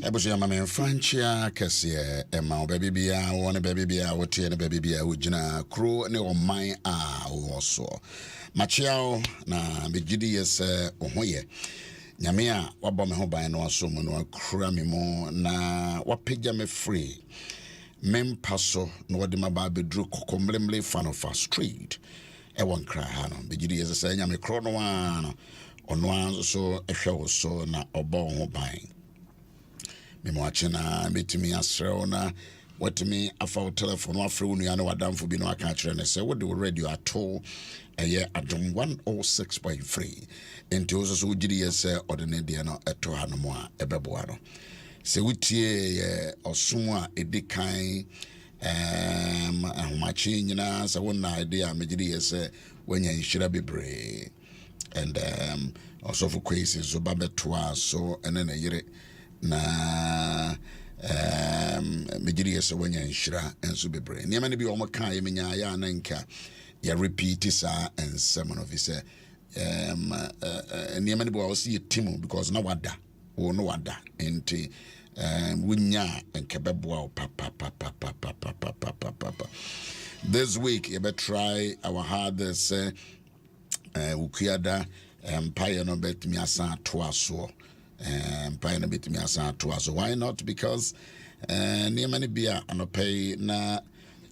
Ebusu yama Francia kese ema baby bia won baby bia wotie ne baby bia wogina kro ne oman a woso machiao na begidi yese ohoye nyame a wabɔ me ho ban no aso mu no akura me mo na wapagya me free mempaso no wode maba bedru kokomlemle fanofa street ewon kra ha no begidi yese say nyame kro no ano ono anso so ehwe wo so na ɔbɔ ho ban Mimwachina mitimi asreona watimi afa telephone wafre unu yana wadamfu bino waka achire ne se wode radio ato eye Adom 106.3 enti ozo so ugiri yese odene de no eto hanomo a ebeboa no se wutie ye osumu a edikan ahomachi nyina se wona ide a megiri yese wanya nhira bebre and also for kwesi zo babetoa so ene na yire na megiri yese wanya nhira enso bebre niam ne bi o maka ye menya ya na nka ya repeat sa ensem no fi se niam ne bi o see timu because na wada wo no wada enti wunya enkebeboa papa this week you better try our hardest ukuada empire no bet me asa to aso empire no bet me asa to aso why not because near many bia anopay na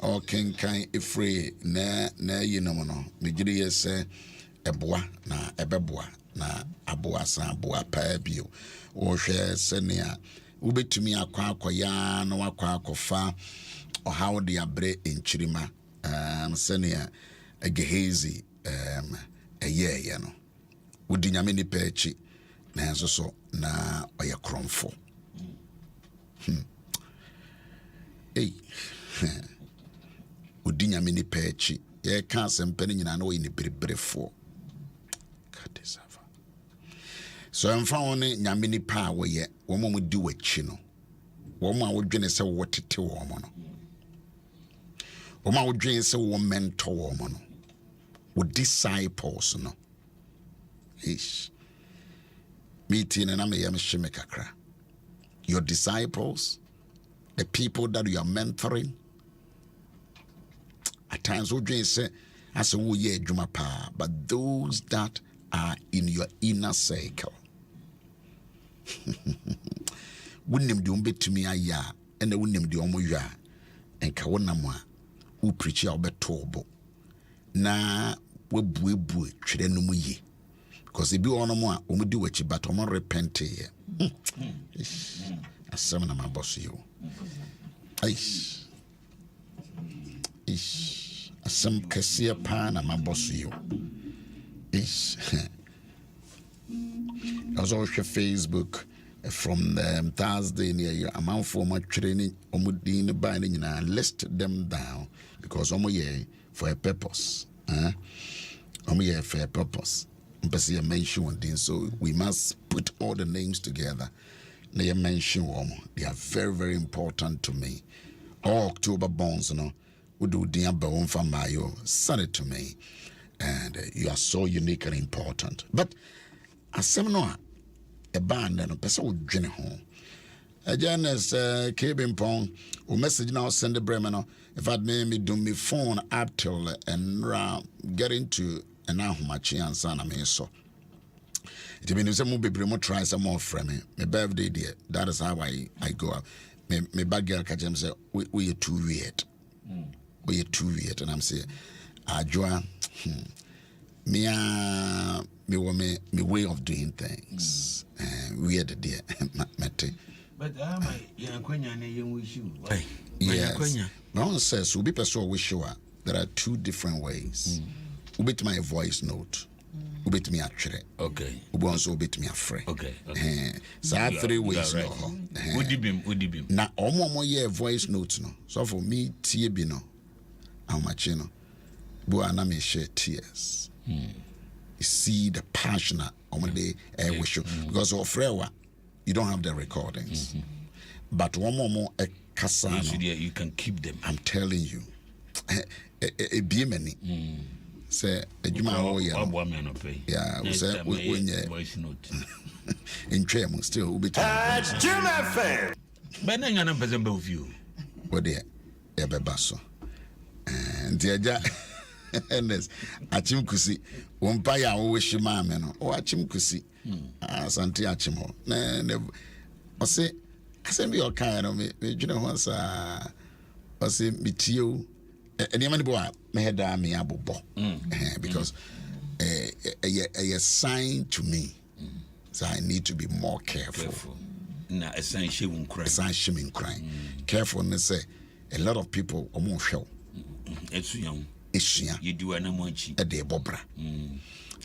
o kenkan efree na yino no megiri yese eboa na ebeboa na aboa san aboa pa bio wo hwe senia ubetumi akwa na wakwa akofa how de abre enchirima senia agehezi eye no wudi nyame ni pechi na enso so na oye kromfo wudi nyame ni pechi ye ka sempe nyina na oyi ni bereberefo kadesava so emfa woni nyame ni pa woye wo mo di wachi no wo mo a wodwene se wo tete wo mo no wo ma wodwene se wo mentor wo mo no wo disciples no ish meeting and me yam shime kakra your disciples, the people that you are mentoring at times wodwene se as wo ye adwuma pa but those that are in your inner circle wunim de ombetumi aya ene wunim de omoywa enka wonam a wo preach a obeto obo na webuebu twere no mu yi because e bi ono mo a o mu di wachi but o mo repent ye asem na maboso yo asem kese pa na maboso yo also on Facebook from Thursday near a month for my training omudin binding and list them down because for a purpose for a purpose so we must put all the names together. They mention they are very, very important to me. All October bonds, we do the Abon from Mayo, send it to me. And you are so unique and important. But as seminar, a band and a person would journey home. A journalist came pong, who message now send the Bremen. If I'd made me do me phone up till and get into an Owusu-Ansah and I mean so. It means some be more try some more framing. My birthday dear. That is how I go out. My bad girl catch him say we are too weird. We are too weird, and I'm saying, Joa, me way of doing things. Weird dear, Mate. But my young quenya wish you. Yes. No one says we be person wish you. There are two different ways. Ubit my voice note. Ubit me actually. Okay. Ubu also ubit me afraid. Okay. So I have three ways right. Udibim. Na omo ye voice note no. So for me tie bi no. How much you know? Bu ana me share tears. You see the passion on the wish you because of frewa you don't have the recordings. But one more kasano you can keep them. I'm telling you. A be many. Say ejuma o yeah we say we voice note in trem still we be Jim FM but na yana person be view what there e be baso and dia Ernest achim kusi wompa ya wo hwe ma me no o achim kusi asante achim ho na o se asem bi o kan no me dwene ho sa o se mitio anyone bo me head me abobo because a sign to me so I need to be more careful. Na a sign she won't cry. Carefulness say a lot of people almost show it's young you do an amonchi a day bobra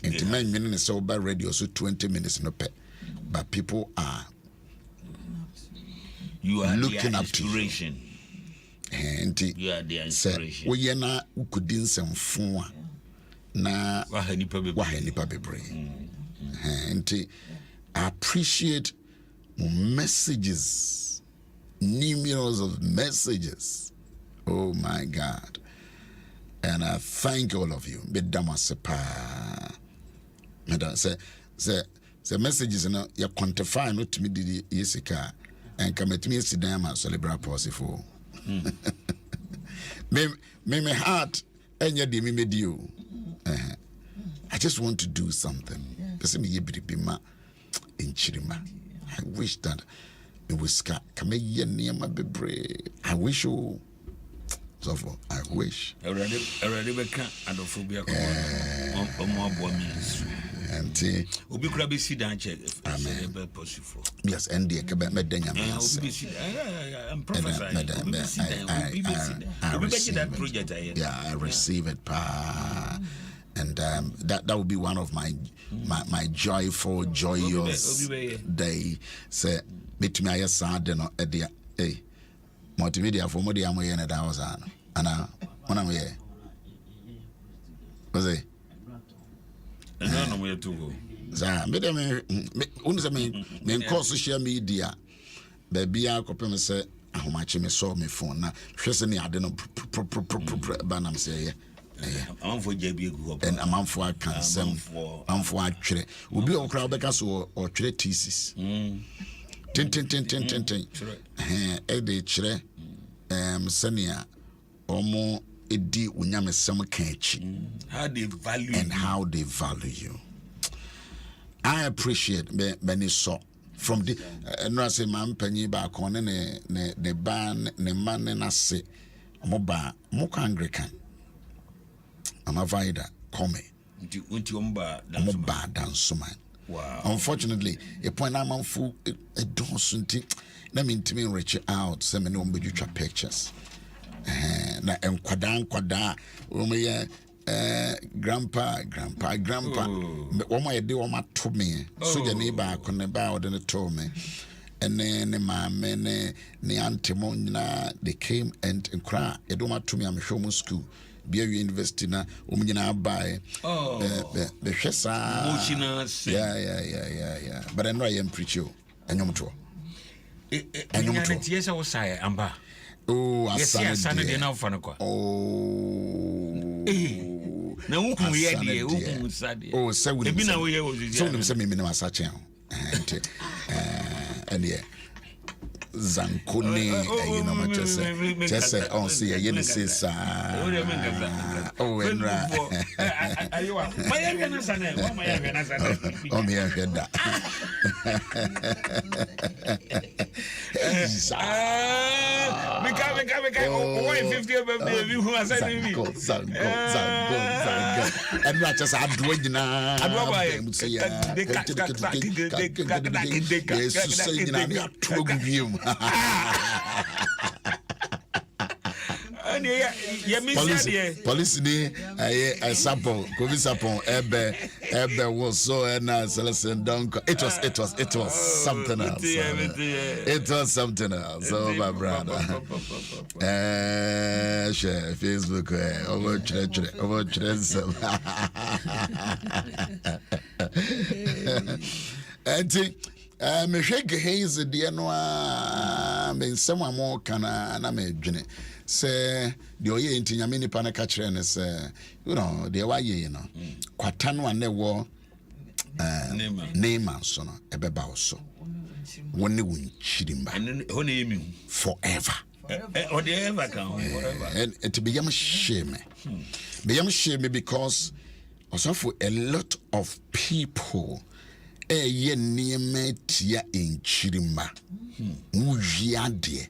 into 9 minutes so by radio so 20 minutes no pet but people are you are looking up inspiration. to you. You are the inspiration. We na ukudin semfo na wahanipa bebre. I appreciate messages, numerous of messages. Oh my God. And I thank all of you. Bedama sepa. Madam say messages no you quantify no to me di yesika and come at me sit down and celebrate possible. Me heart enya de me dio. I just want to do something. Person me yebiribima enchirima. I wish that it was come ye near my bebre. I wish you so for I wish. Already beka adophobia ko ministry. And obi kura be sit down check amen possible. Yes, and the medenya I'm prophesying. I receive it and that would be one of my joyful joyous day say meet me I sad no e hey multimedia for mo dey am here na that was ana when I'm here was it no we to go za me dem unu say me call social media baby akopem say ahomache me so me phone na hwese ne ade no ba nam say amanfo jabi egu and amanfo akansem amanfo atwere obi okra obeka so o twere thesis tin de kyere senia omo edi unyamesem ka achi how they value and how they value you. I appreciate many so from the no say man panyi ba kon ne ban ne man na se mo ba mo Anglican Mama Vida come Unti omba dansuman. Wow. Unfortunately, a point I'm on full a don'sunti. Let me reach out, send me no pictures. Na kwada grandpa one my day my to me so your neighbor kon ba or told me and then my men ne antemona they came and cry e do ma to me am show school be a university na nyina buy the hwesa yeah but I know I am preach you enyom to enyom to yes I say amba asana de na ufana kwa na uku ye de uku sade say we be na we ye so we say me na asache and yeah Zankuni, you know, just on see a Yenesis. Oh, and police ni sample covid sample ebe was so and Celestine don't it was something else it was something else so my brother share Facebook over some me hwege haze de no a me nsem amo kana na me dwene se de oye ntinyame nipa na ka kire ne se you know de wa ye no kwata no ane wo nema so no ebeba wo so woni won chirimba ho na yemi forever or the ever can forever and it be yam shame because also for a lot of people ye niema tia enchirimba muvia de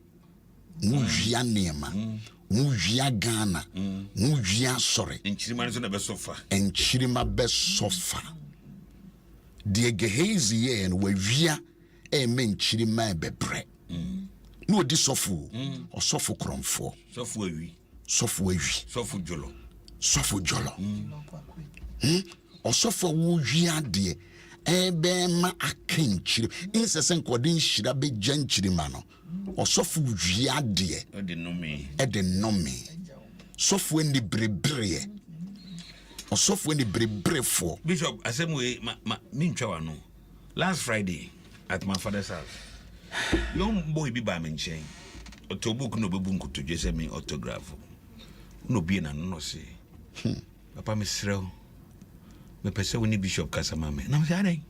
muvia niema muvia Ghana muvia sorry enchirima no na be sofa enchirima be sofa de gehezi ye en wavia me enchirima bebre no odi sofu osofu kromfo sofu awi sofu jolo osofu wuvia de ebe ma akenchiri insese nkodin shira be janchiri ma no osofu wiade ede nomi sofu eni brebre osofu eni brebrefo Bishop asemwe mintwa wano last Friday at my father's house young boy bi ba menchen otobook no bebu nkuto jese me autograph no bi na no se papa me srew me pese woni Bishop kasamame na me adai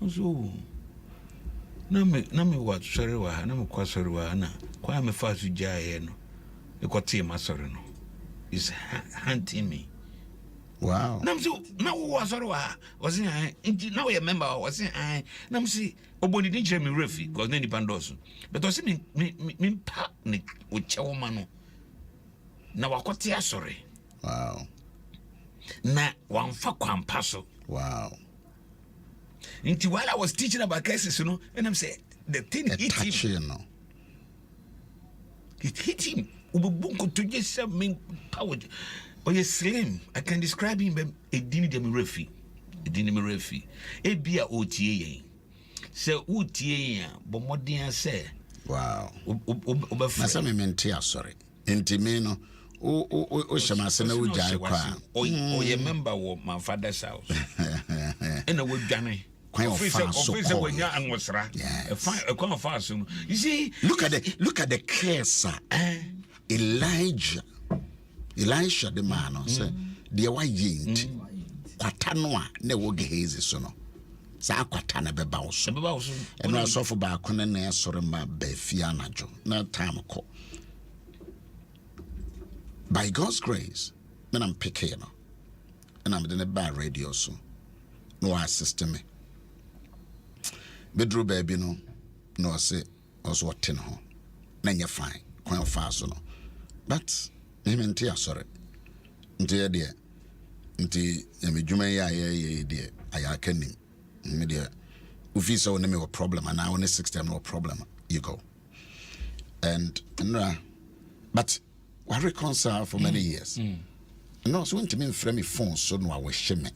so na me what sorry wa na me kwa sorry wa na kwa me fa su jae no e ko tie ma sorry no is hunting me. Wow. Nam so na wo sorry wa was na we member was nam si obodi din kire me refi cause na ni pandoso but was me pa ni wo chewo ma no na wakote asori. Wow. Na wamfa kwampa so. Wow. Inti while I was teaching about cases, you know, and I'm saying the thing hit him. No. It hit him. Ubunku to just mean power. Or you slim. I can describe him a dini demi refi. A beer OTA. So OTA, but more than say. Wow. Masa me mentia sorry. Inti me no. O shamase na ujai kwa. O ye member of my father's house. And I would Johnny. You see, look at the case, Elijah the man say the why yint kwatanwa na wo gehezi so no sa kwatana beba wo so and no so for ba kone na sore ma ba fia anajo na time ko by God's grace when I'm picking no and I'm in a bad radio so no assist me bedru baby no say also what ten ho na nya fine kwan fa so no but me mentia sorry ntia de nti yamedwuma ya de ayakanim me de ufi so ne me a problem and now on 60 no problem you go and but we reconcile for many years no so when me frame me phone so no I shame me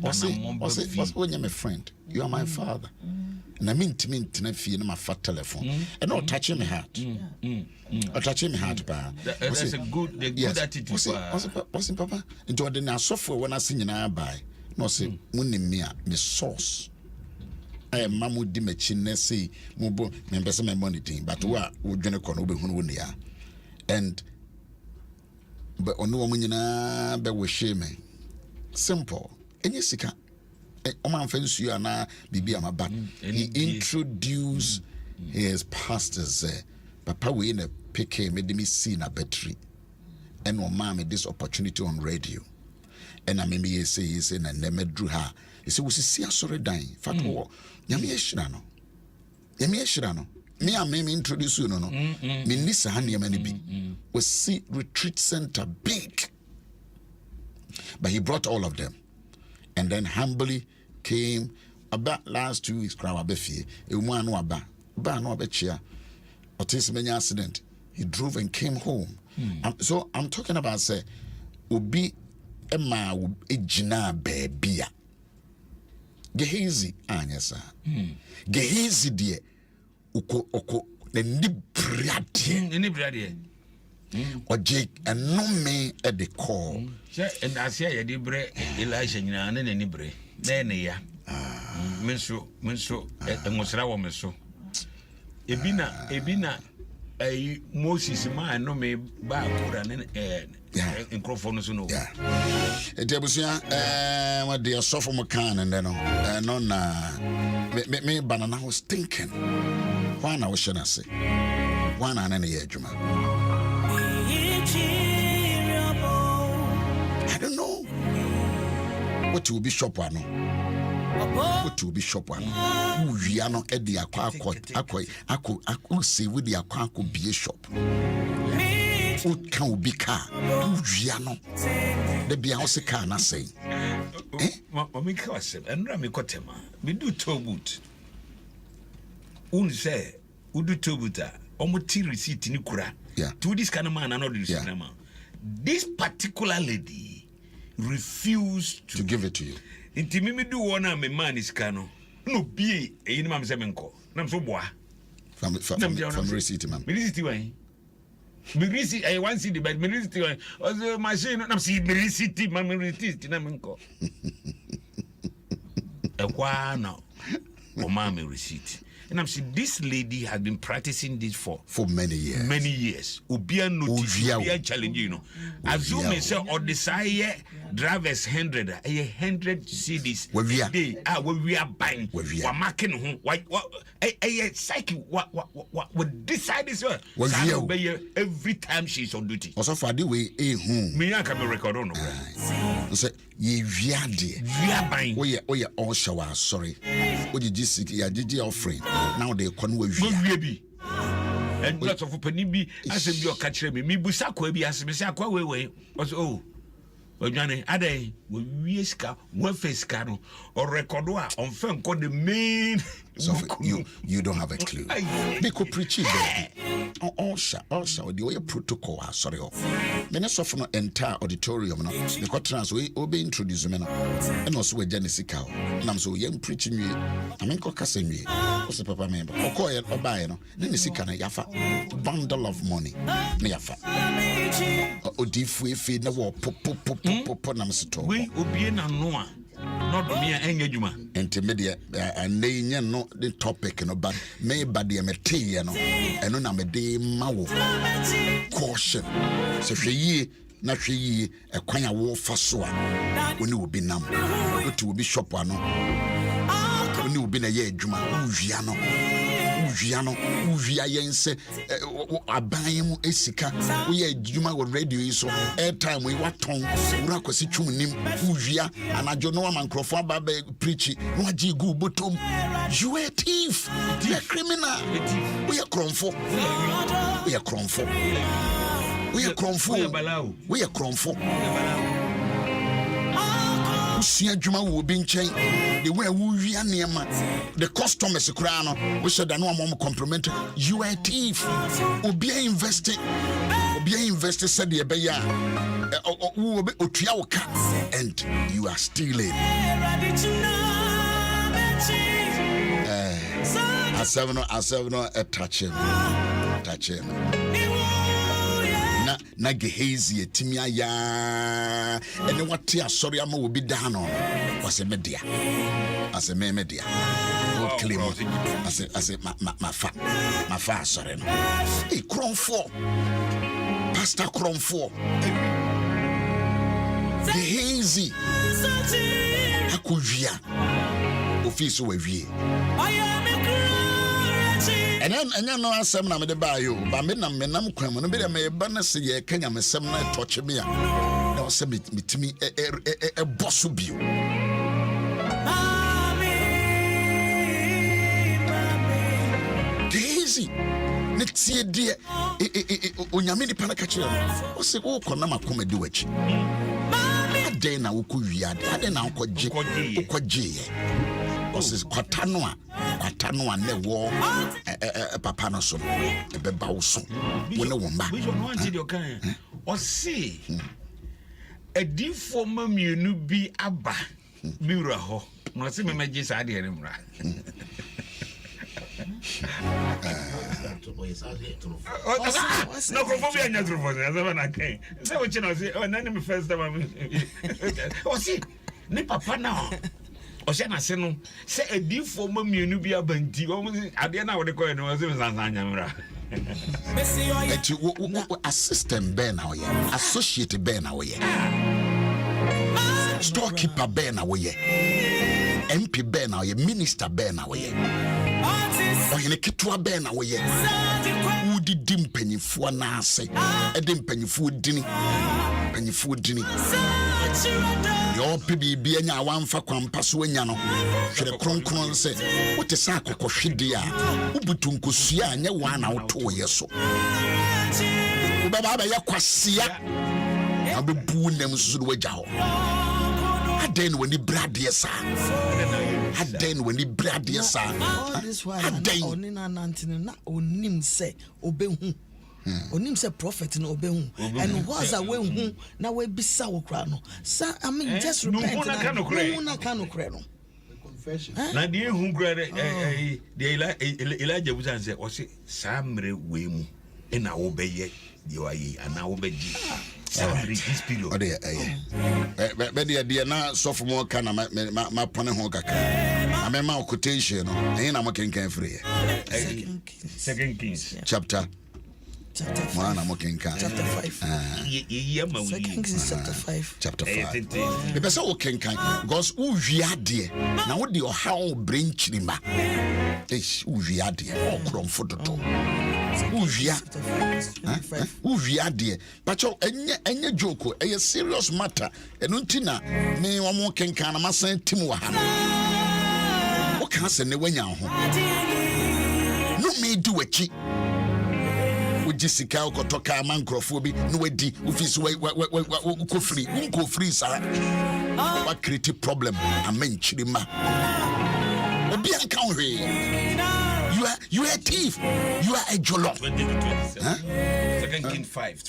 what's when you're my friend you are my father and I mean to fee my fat telephone and not touching my heart or touching my heart that's a good attitude what's papa into the software when I sing in I buy no say when me source I am mamu di machine say mubo me pese me money thing but wa wodwene kono be hunu woni ya and but onu wo nyina be wo shame simple enye sika o man fa nsu ya na bibi amaba he introduced his pastors papa we in a PK made me see na battery and o man me this opportunity on radio and I me say na never drew her he say we see asore dan fatwo nyame ehira no me am me introduce you no me nisa hane ma ne bi we see retreat center big but he brought all of them and then humbly came about last 2 weeks crowd abefie emu anu aba no abechia otis many accident he drove and came home so I'm talking about say obi ema ejina baabia Gehazi anyasa Gehazi die oko ni brade oje enome e de call and asia ye de bre Elisha nyina na ni bre na ne ya menso engosra wo meso ebina Moses ma enome ba akura ne microphone so no Etiabusia what the sophomore can and then no na me banana was thinking why na we should say why na na ye adwuma I don't know what will be shop ano what will be shop ano uwia no e de akwa say we de akwa be shop what can be car uwia no the bia house car na say me kase enra me kotema me do tobut un say udu tobuta omuti receipt ni kura to this kind of man and not the receipt man this particular lady refused to give it to you inti me do one am man is kano no be e ni mam se menko nam so boa from receipt man me receipt wan me receipt I want see the but me receipt wan also machine nam see me receipt man me receipt na menko e kwa no o ma me receipt. And I'm saying this lady has been practicing this for many years. Many years. Ubia notice, ubia challenge, you know. Assume me say or desire drivers 100 CDs. Where we are. Where we are buying. We're marking who. What? Psyche. What? Decide this one. Every time she's on duty. Also for the way who. Me I can record on. Say ye viadi. We are buying. Oh yeah. All shower. Sorry. What did you see? Yeah, did you offering? Now they can we be and lots of opinion as your catcher me busa ko bi as me say akwa we was Ojane ade we ska one face cano or record on film called the main so you don't have a clue they could preach it also the way protocol sorry me na so for no entire auditorium no the conference we be introduce me no and also we janisika na so yam preaching we I mean ko kasa we o papa me ko ye obaye no na nisika na yafa bundle of money na yafa odifu efe na wo pop na mseto we obie na no a not me enya djuma intermediate and they no the topic no but me bade me teye no eno na me de mawo caution so hweye na hweye ekwanya wo fa so a oni obi nam otu obi shop ano oni obi na ye adwuma uvia yense aban mu esika wo ye adwuma wo radio yi so airtime we waton wura kwasi twumnim uvia anajo no man crofo aba preach no agi gu botom you a thief you a criminal we are kromfo wosua adwuma wo bi nkyɛn the way wo wia nneɛma the customers kura no wo hyɛ da no am compliment you are a thief obi invest said the beya otua wo ka and you are stealing asevno touch him na Gehazi etimi aya ene wate asori ama obi da no wase media ase media o claim ase mafa asori no e kronfo pastor kronfo Gehazi akuvia office wa wie and no asem na me de ba yo ba me nam kwan mu no be de me ba na se ye kanya mesem na touch me a na o se mitimi bosso bio Daisy ne tie de onyame ni pana ka kire o se o kona makoma di wachi ade na wo ko wiade ade na wo ko je Oses kwatano a ne wo papa no so e be ba wo so wo ne wo mba we no anti de okan o se edifo mamienu bi aba biura ho no se me magi sa de ne mra no conforme anya trufo se asa na kan se wo chi no se na me first time o se ni papa na o se na se no se edifo mamienu bi abanti o ade na wo de ko no se sansan nyamra eti wo assistant be na wo ye associate be na wo ye storekeeper be na wo ye MP be na wo ye minister be na wo ye oyene kitwa be na wo ye udi dimpanyifo na ase ede mpanyifo dini yo bibi anya wanfa kwampa so anya no hwere kronkron se wote sa akokohwede a ubutu nkosua anya wa na woto ye so ubaba ba yakwasia abebu nem so do wagya ho aden wani brade sa aden oni na nantine na onim se obehu onim se prophet no obehu and was a we hu na we bisa wo kra no sa I mean just repent na kanu kra no confession na de hu kra de Elijah busan se o se samre we mu e na wo beye de wa yi ana wo beji samre this pillow o de be de na sofo mo kana ma pone ho kaka amema quotation no e na mo kenkan free Second Kings chapter 5 chapter 5 the person who can because who wiade na wo de how brain chirima who wiade o kromfo dodo who wiade but enye joke a serious matter enuntina me wo mo kenkan na masan tim wa ha no wo kan se ne wanya ho no me di wachi Jessica kotoka mankrofo bi no wadi office ko free sa wa create problem amen chirima obi anka hwe you are a thief you are a jolo 2 Kings 5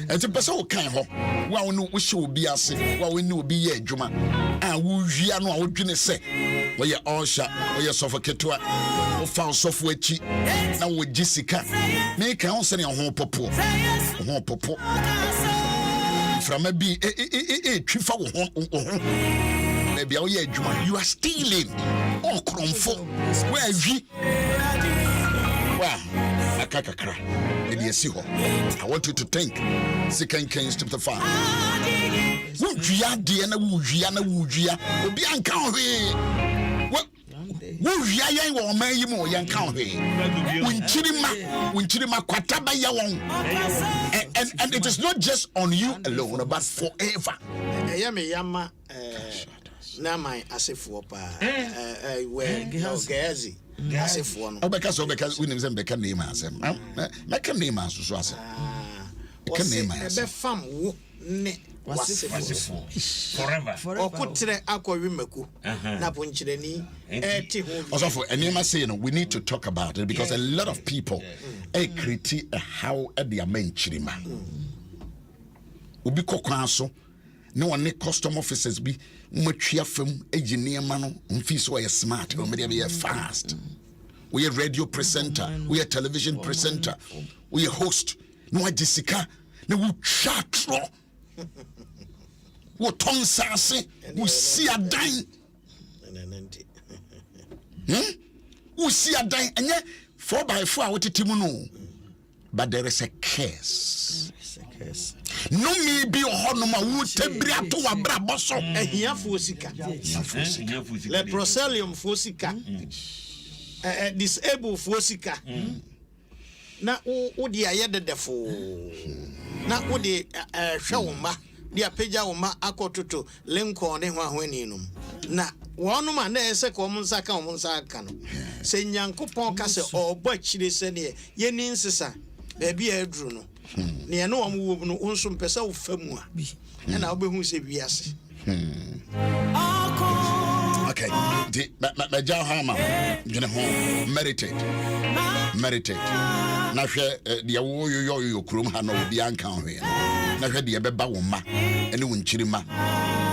and the person who kan ho wa wonu wo hye obi ase wa wonu obi ye adwuma a wo hwia no a wo dwene se wo ye osha wo ye sofoketwa wo fa sofo achi na wo Jessica me kan ho se ne ho popo frama bi twifa wo ho na bia wo ye adwuma you are stealing o kromfo wa hwi wa akakakra I want you to think 2 Kings chapter 5 wujia de na wujia obi anka hwe wujia yan wo man yi mo yan kan hwe wunchirima kwataba ya won and it is not just on you alone but forever me yama na my asefo pa we Gehazi asefo no obeka unim se mbeka name asem meka name asusu asem be fam wo ne wasefo forever okutre akọwi maku na ponchireni eti ho also for anima say we need to talk about it because a lot of people critique how their men chirima obi kokwan so ne one custom officers bi matwa fam engineer ma no mfi so you smart o me dey fast we are radio presenter we are television presenter we are host no Jessica na we chatro wo ton sase wo si adan wo si adan enye 4x4 a wotetimu no but there is a curse. No me be honoma wo tebria to wabra boso ehia fosika leproselium fosika disable fosika na wo di ayededefo na wo di hwewoma di apeja woma akototo Lincoln ne ho ahwani num na wonu ma na ese ko mun saka mun saka no se nyankopon ka se obo chire se ne ye ni nsesa be bia aduru no ne no wom wo no unso mpesa wo famu a na wo behu se biase okay the jahama you know meditate na hwe de wo yo krom ha no obi anka hwe na hwe de beba wo ma ene wo nchirima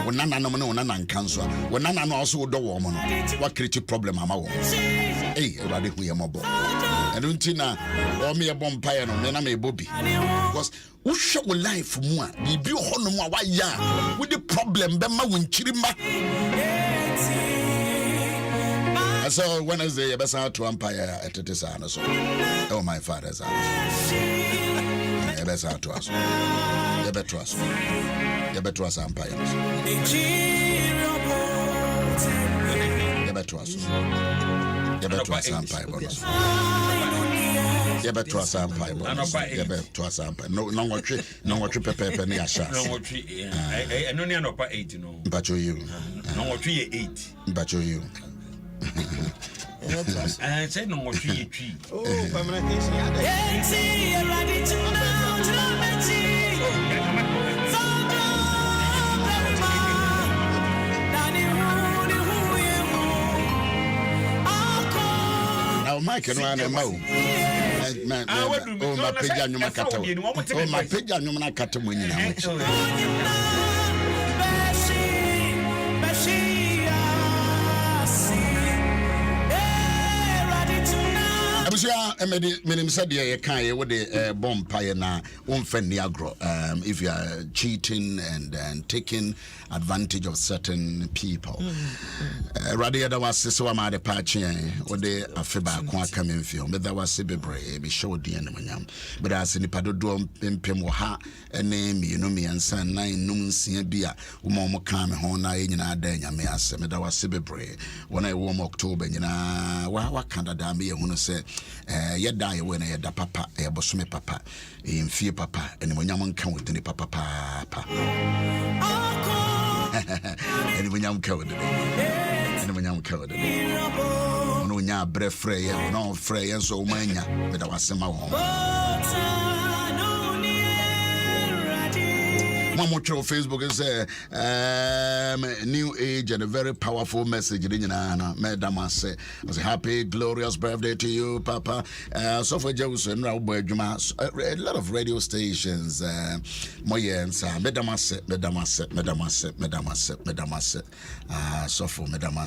wo nananom ne wo nananka nso wo nanano also do wo mo no wa create problem ama wo urade hu ye mobo enu ntina o me bom paye no me na me bobi because wo hwe wo life mu a bibi honom a wa ya with the problem be ma wo nchirima. So Wednesday, you better to umpire at the sana. So, oh my father's house. You better to us. You better to us. You better to us umpires. You better to us. You better to us umpire bonus. You better to us umpire bonus. You better to us umpire. No what you prepare near shot. No what you. I no near no 8 no. But you. No what you 8. But you. I said no more tree. Oh, permanent is now Mike and one mo my page and my cat. Oh my page and my cat when you Menim said ye kan with the bomb pie na unfriendly agro if you are cheating and taking advantage of certain people. Radio that was so am the patch or the afeba kwa coming film but that was bebre be show the enemy but as in the padodo pem wo ha name you know me and san 9 num sia bia wo mo kan me ho na nyina da nyame asem that was bebre when I warm October nyina wa Canada me hu no say yeda ye we na yeda papa e bosome papa e mfie papa ene monyam nka wo de papa papa ene monyam ka wo de ene monyam ka wo de no nya bre frey ye no frey ye so manya be da wasema wo Mama on Facebook is a new age and a very powerful message. Madam, I say happy, glorious birthday to you, Papa. So for Joseph, a lot of radio stations. Moyensa, Madam, so for Madam,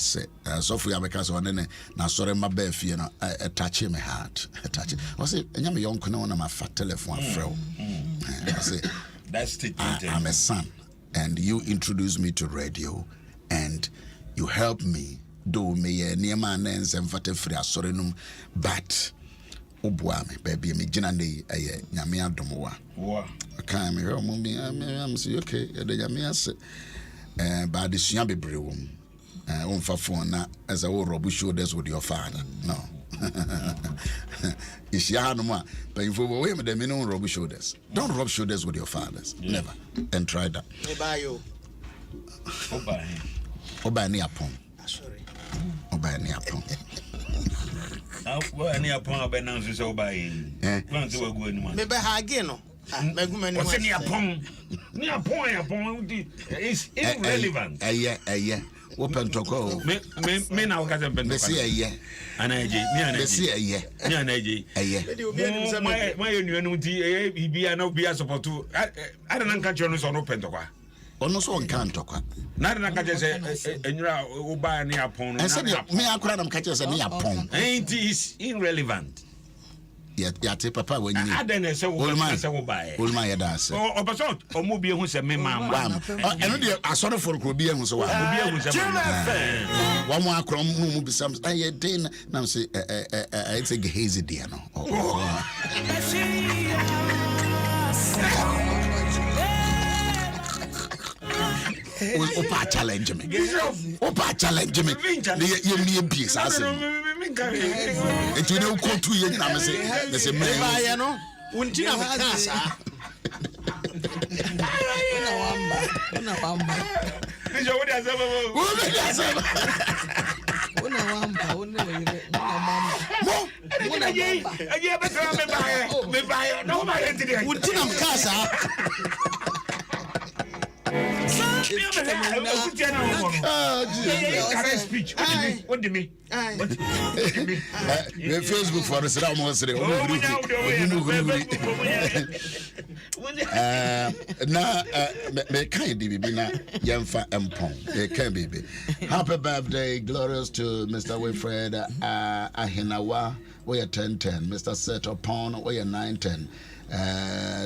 so for because one now sorry my baby, you know, touching my heart, touching. I say, I'm a young on my fat telephone, fro. I say. That's it. I'm a son, and you introduced me to radio, and you helped me do me near my names and fate free asorenum, but Obuame, baby, me jinande a Yamia Domoa. Wow. I can't me I'm say okay, the Yamia say, but the Siambe Brewum, for phone as a old Robu shoulders with your father. No. It's Yanuma, but if we were with the minimum rub shoulders, don't rub shoulders with your fathers. Never. And try that. Oba ni apon. Sorry. Oba ni apon. Oba ni apon oba na nso oba yi. Kwan se wagu anu. Me be ha again no. Meguma ni. What's ni apon? It's irrelevant. Open to go. Me now because I'm me see a year. Me see a year. My union be a no be a support to. I don't catch on open to go. Ono so on talk. Not an catch and you're over near upon. I said, me, I cried, I'm catching us a near pong. Ain't is irrelevant. Yet, papa, when you I don't know, so all my das. Or Basot, or Mobile who's a mamma. And I saw for Kobian who's a one more crom will be some. I did now say, it's a hazy dear. Opa challenge me. Opa challenge me. You need peace. I say. And you know, go to you. I say, man, no. Untina makasa. Una wamba. What do you mean? Facebook for us almost now me kind baby na yamfa empon me kind baby. Happy birthday glorious to Mr. Wilfred Ahenawa, we are 1010, Mr. Set upon we are 910.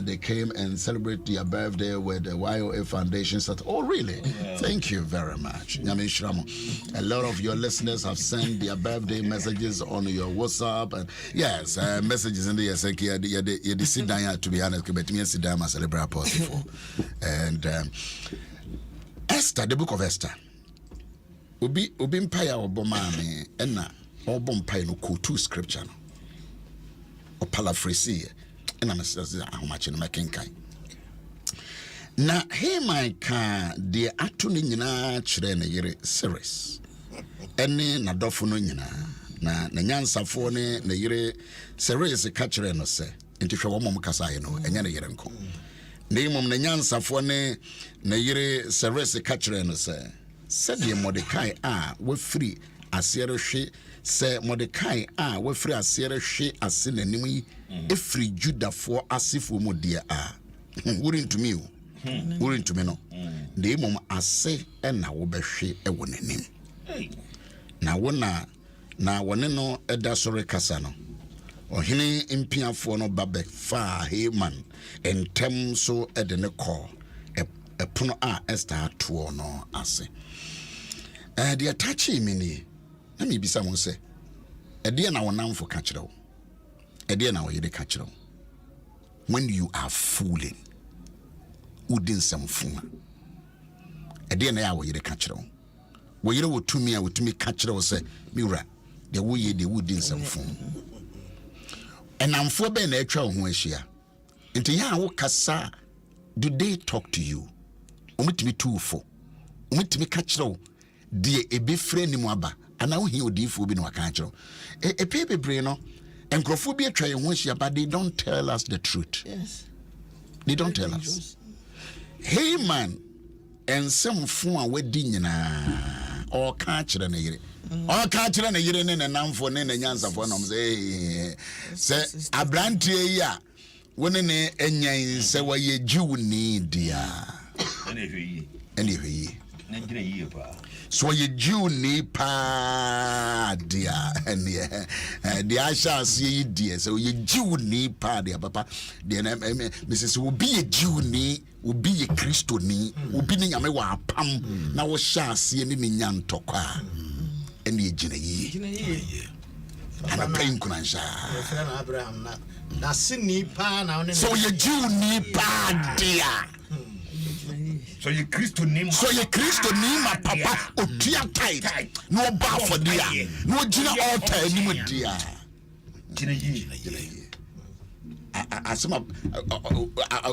They came and celebrate their birthday with the YOA Foundation. Oh, really? Yeah. Thank you very much. A lot of your listeners have sent their birthday messages on your WhatsApp. And yes, messages in the you sit down, to be honest, but me sit down and celebrate possible. And Esther, the book of Esther. Ubi mpaya obomame ena obompaya no quote scripture no. O paraphrase. And I'm how much in my kinkai. Na Haman ka de atuni nyina kyerɛ ne yere series. Ɛne na dɔfo no nyina na nyansafo ne ne yere series ka kyerɛ no sɛ nti hwɛ wɔn kasa yɛ no ɛnya ne yere nko. Na imom na nyansafo ne ne yere series ka kyerɛ no sɛ sɛdeɛ Mordecai a wafiri asiere hwe sɛ Mordecai a wafiri asiere hwe ase nanim yi efiri Judafo asefo mu dia a worintumi o worintumi no na emom ase na wo bɛhwe ɛwɔ nanim na wona na wone no ɛda sore kasa no ɔhene mpiafo no ba fa Haman entem so ɛde ne kɔ ɛpono a Esther atoɔ no ase de atachi me ni na me bisa mo sɛ ɛde na wonamfo ka kyerɛw ɛde na woyede ka kyerɛw when you are fooling udin samfuna ɛde na ya woyede ka kyerɛw woyede wotumi a wotumi ka kyerɛw sɛ miwura de woyɛ de udin samfuna ɛnamfo bɛ na atwa wo ho ahyia nti ya wo kasa do they talk to you omutimi tuufo omutimi ka kyerɛw de ebefre ni mu aba ana wo hi odifo bi no aka kyerɛw epebebre no enkrofo bi atwa ye ho ahyia but they don't tell us the truth. Yes, they don't tell us. Hey man ensemfo a wadi nyina o ka kyerɛ na yere o ka kyerɛ na yere ne namfo ne nyansafo na sɛ abrantie yi a wone ne enyan sɛ waye jiwni dia anyway so you Jew ni pa dia and the ashas ye dear so you Jew ni pa dia papa the Mrs. will be a Jew ni will be a Christo ni will be nyame wa pam na wo shas ye ni nyan tokwa and ye jina ye and a pain kunansha Abraham na sini pa na so you Jew ni pa dia. So you Christo name my papa otua tight no ba for dia no gina altar ni mu dia gina yi asema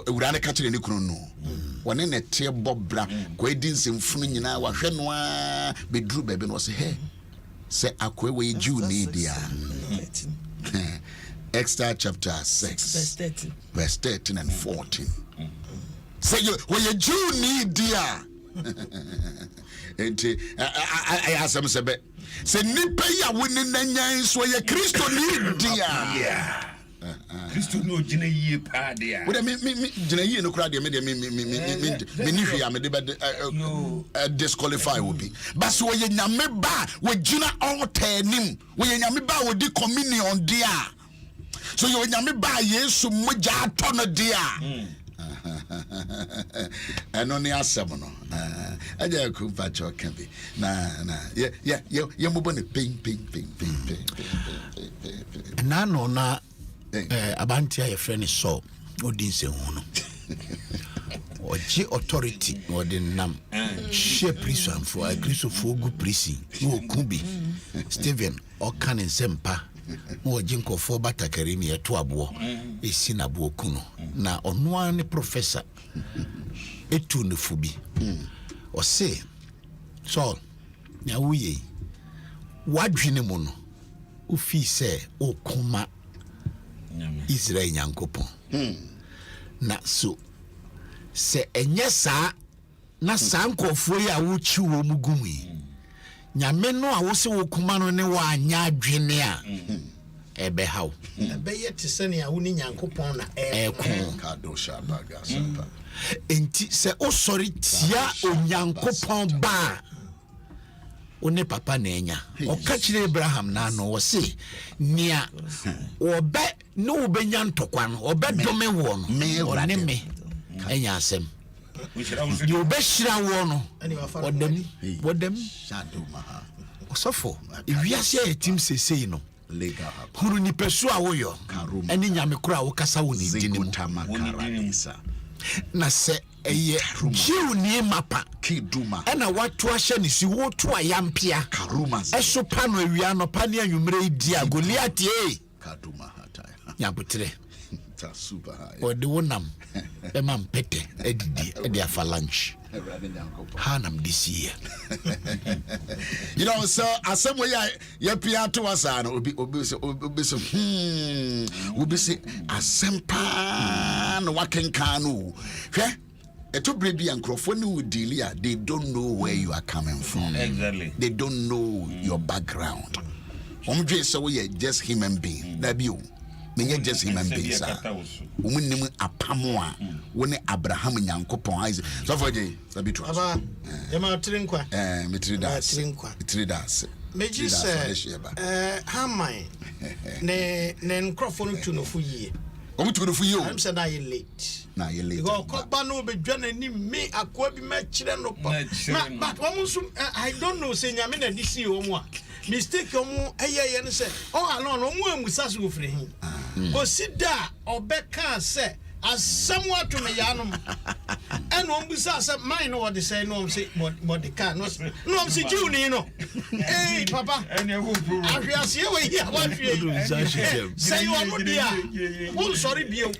urane ka kire ni kunu no wone ne te bobra ko edi nsemfunu nyina wa hwe no a beduru bebe no se akwe we Jew ni dia Exodus chapter 6 verse 13 and 14 Say you when you Jew need dear. I ask them say nipa ya winning nanya so ye Christo need dear. Yeah. Christo no jina ye pa dia. What me jina ye no kra dia me ni hwe am de disqualify will be. But so ye nyame ba we jina altar nim. We nyame ba we di communion dia. So you nyame ba Yesu moja tono dia. And only a seven. I just could patch your campy. Yeah, mobile ping. Nano na abantia your friend is so, or didn't say one. Or G authority, or the nam. Share prison for a Christo for good prison. No Kubi, Stephen, or Canon Sempa. Mo jinko fo batakari mi eto abo esi na bo kuno na ono an professor etu ne fubi o se so nya wuye wadwene mu no o fi se o kuma Israel nyankopon na so se enye sa na sankofo ya wo chi wo mugumi nyame no a wo se wo kuma no ne wa anya adwene a ebe haw ebe yet sene a wo ni nyankopon na ka do shabaga sampa enti se o sori tia onyankopon ba one papa na enya o ka kire Abraham na no wo se nia obe no obenya ntokwa no obe dome wo no ne me enya asem you be shira wo no wodem Adom Ahengua osofo ewiase e tim sesei no lega huru ni pesu a woyo eni nyame kura wo kasa wo ni dinimu na se eye jiu ni mapa kiduma ena watu ahye ni si wo to ayampia karuma eso pa no awia no pa ne anwumre dia Goliath kaduma hata nyabutre ta super high odi wonam e mam pete edidi e dia for lunch hanam this year. You know, so as some way ya pia to us and obi say asempa no waken kanu hwe eto brebi ankrofo ni udilia they don't know where you are coming from. Exactly. They don't know your background. Omdwe so we just human being that be menye just human being sir. Umunnim apamo a woni Abraham nyankopon Isaac so for je sabitu aba e ma trinkwa tridas meji se haman ne nkrofo no tu no fu yie omutu no fu yie o am say na ye late go ko ba no be dwana ni me akwa bi ma kire no pa but omunsu I don't know say nyame na disi o mu a mistake omu eye ne say o alone omu amusa so ofre hin o sida obeka say asamwa to me yanom and ombusa say mine no what they say no say but the car no say jiuni no eh papa ahwiase we here what say you are dia won sorry bio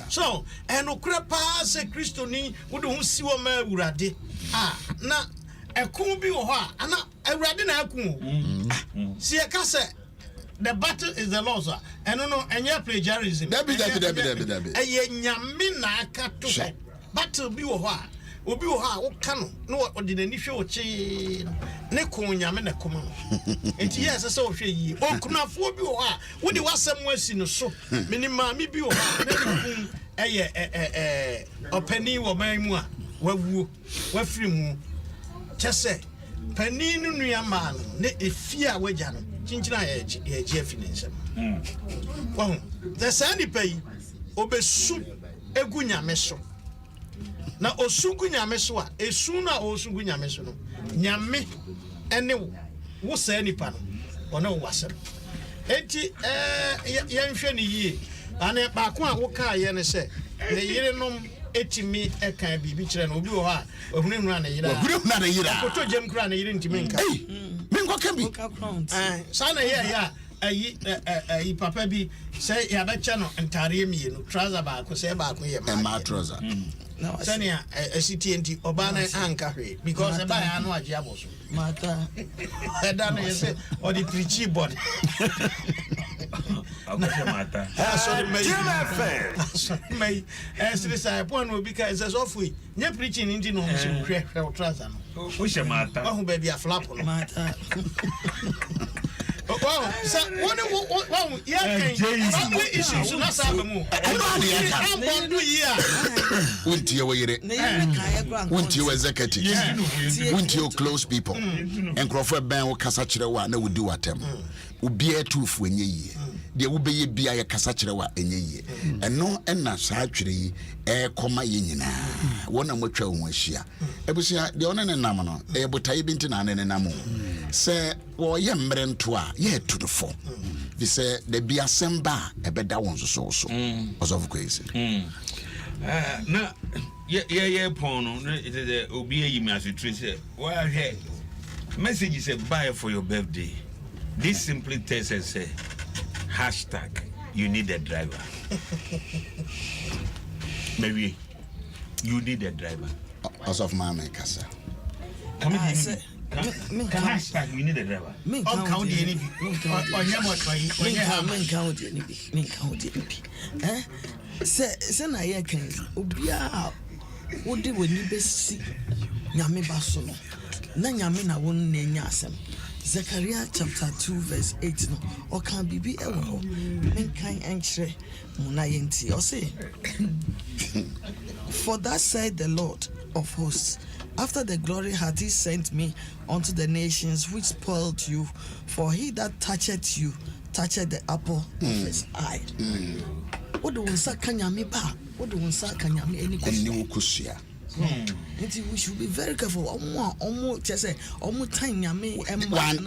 so and okra pa say Christo ni wo de hu siwo ma awurade na ekun bi wo ho ana awurade na akun si e ka say the battle is the Lord's, and no, and you plagiarism. Debbie. A yamina kato battle be wa. Obi wa o kano no what did any show chi neko nyame come. And yes, so she o kuna fo bi wa. Wo de wasem wasi no so. Minima mi bi wa openi wo man mu a wawu wafiri mu chese pani no nuama no ne efia wagya no chinchina ye finance won the sani pay obesu egu nyame so na osugu nyame so a esu na osugu nyame so no nyame ene wo sani pa no ona wo wasem enti ye nhwe ne yie ane ba ko a wo ka ye ne se ne yire nom etimi ekan bibi kire no obi wo ha ohunu na yira akoto jem kra na yire ntimi nka mingo kambi sana ya ayi papa bi say ya becha no ntare mi no trouser ba ko say ba ko ye ma trouser no sania CTNT obana anka hwe because e ba ya no age aboso mata eda no say or the preachy body Jim FM. May as I point will because as of we near preaching Indian on Trazan. Which a matter. Oh, baby, a flap on matter. Well, so one, yeah, family issues, not some Wouldn't you wait? Wouldn't you executive? Wouldn't you close people? And Crawford Ban will Casachira one, they would do at them. Would be a tooth when ye. There will be a Casachira in ye. And no, and not actually a comma yin. One of which one was here. It was the honor and namano, a botabin to none and enamo. Say, or yam toa, ye to the four. They say, there be a samba, a better one's also. Was of crazy. Now, yeah, Pono, it is a obey message. Well, hey, message is a buy for your birthday. This simply tells us hashtag you need a driver. Maybe you need a driver. As of my casa. Come in. Hashtag you need a driver. Count the Say na ye kan obia wo de wani besi nyame baso no na nyame na won na nya asem Zechariah chapter 2 verse 8 no o kan bibi e wo men kan enchre mo na yenti o say for that said the Lord of hosts, after the glory hath he sent me unto the nations which spoiled you, for he that toucheth you toucheth the apple of his eye. What do we say? Kanyami ba? What do we say? Kanyami any kusia? We should be very careful. Just say, time yami.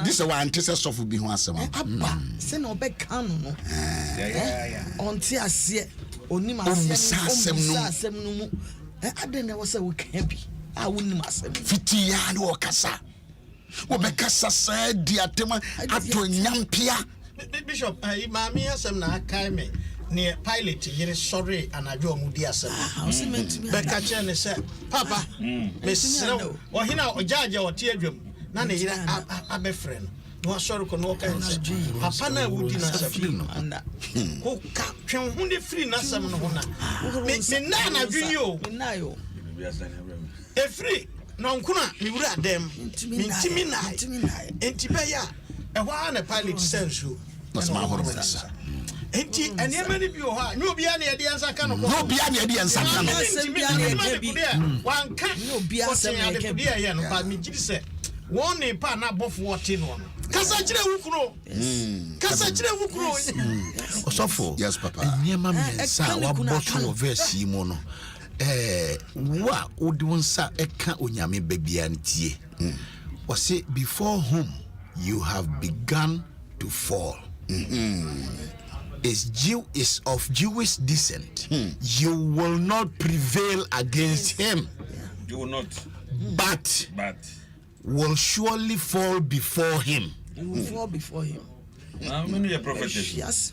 This is one test of be one some. Abba, send no back canon. Until I see only my sem no. I didn't know say we can't be. I wouldn't myself. Fitia no kasa. Obekasa said diatema ato nyampia. Bishop, Mammy has some na kaime. Near pilot, you're sorry, and I do Mudia. How's it meant to be? Becca said, Papa, Miss Snow, or he now, judge or teardrum. None of you are my friend. No, sorry, can walk and say, Papa, I would not have you. And who can't only free Nassam. Nana, you know, a free, no, you would have them. Intibaya, a one a pilot sends you. That's my horrible. Enti ene mani bi o ha no bia na yede ansa ka no no bia na yede ansa ka no wanka no bia asem na yede bia ye no ba me giri se won ne pa na bofo wote no kasa kire wukuro osofo yes papa niema me sa wa boso verse mo no wa odi wonsa eka onyame babia ntie o say before whom you have begun to fall is of Jewish descent, you will not prevail against him. You will not. But will surely fall before him. You will fall before him. How many are prophets? Yes.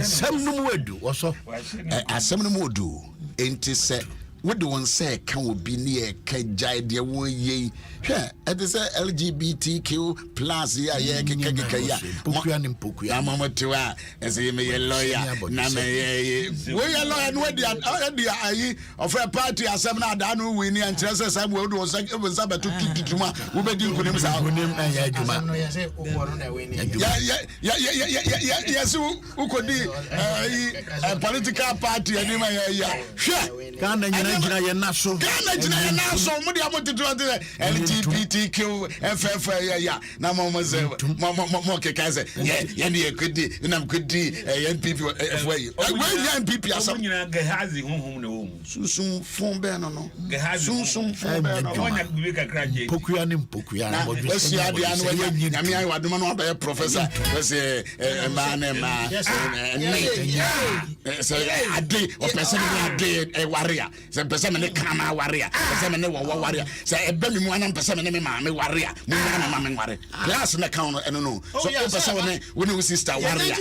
Some no more do also. Some no more do. Ain't it? What do one say? Can we be near Kajai? Dear one ye. It is LGBTQ plus. Yeah. I'm a tua as a lawyer. We are lawyer. Where of a party as some now done winning and chances I will do something to kick it. Who made you put himself on him? Yes, who could be a political party anyway. Ghana ye naso mudi amoto to LGBTQ FF ya na mama ze mo keka ze ye ne ekudi na mkudi NPP FY when NPP asam nyina gehazi honhom na wo sunsun fon be no gehazi sunsun fon be no wonya bibi kakra je pokuya na wasi ade anu wanya nyame ayi wadoma no abaye professor wasi ma say ade o person ade e warrior say person me kana warrior person me wo warrior say e be me mu anam person me ma me warrior mu na ma me warrior class na count no so person we sister warrior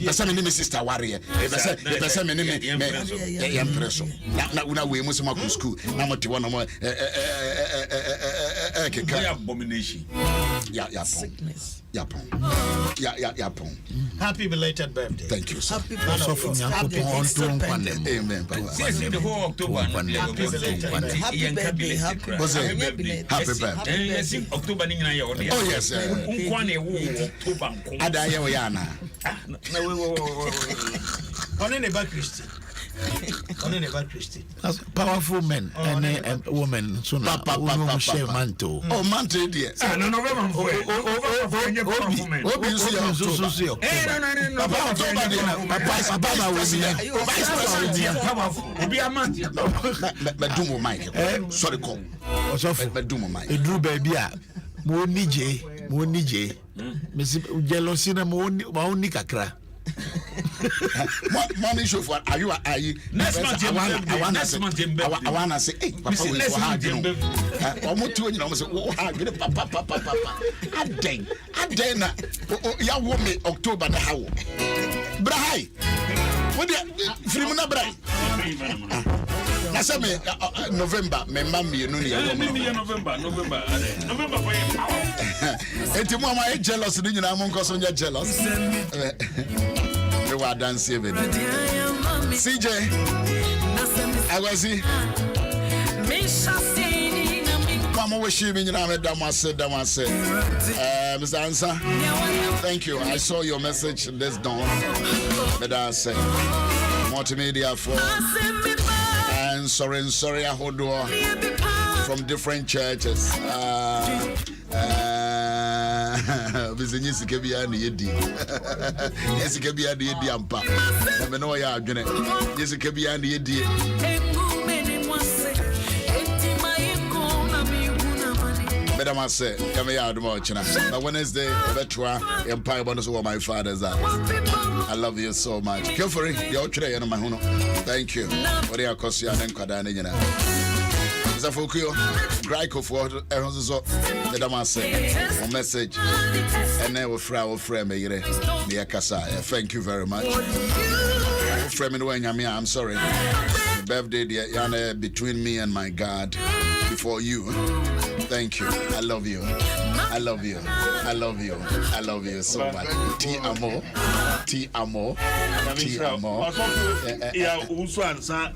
person me sister warrior person me impression na una we mu school na mo te wono mo abomination sickness. Happy belated birthday. Thank you, sir. Happy Man of birthday. God. Happy birthday. Amen, Papa. Yes, the whole October. Happy birthday. What's it? Happy birthday. Yes, October. Oh, yes, sir. Adaya Oyana. Powerful men and women. So now, share mantle. Oh, mantle, dear. Obi, you see, Medumo Mike. Sorry, call. Medumo Mike. A Drew baby. Monije. Miss Jealousy, Moni Kakra. Morning show for are you next month I want to say hey papa we for hard you know omo tu nyina omo say wo hard get papa aden na ya wo me October na hawo brahai wo de film na brai na say me November me mami no ne ya me November for you enti mo am jealous ni nyina mo nkoso nya jealous we were dancing with CJ Agwazi Mama wish you damase Mr. Ansah, thank you. I saw your message this dawn. Medase multimedia for and sorry Ahodo from different churches. Business kebia na yedi. Yes kebia na yedi ampa. Na me no ya adwene. Yes kebia na yedi. Madam I say, come here Adom Ochina. Na Wednesday, betwa empire bonus over my father's house. I love you so much. Kefori, you ochire na mahuno. Thank you. Ori akosia na nkwada na nyina. Zafokuyo, Graiko for Eronzo, Madam I say, a message. And then we frame me Kasa. Thank you very much. Framing when I'm sorry. The birthday Yana between me and my God before you. Thank you. I love you. I love you. I love you. I love you so much. Ti amo. Yeah, Owusu-Ansah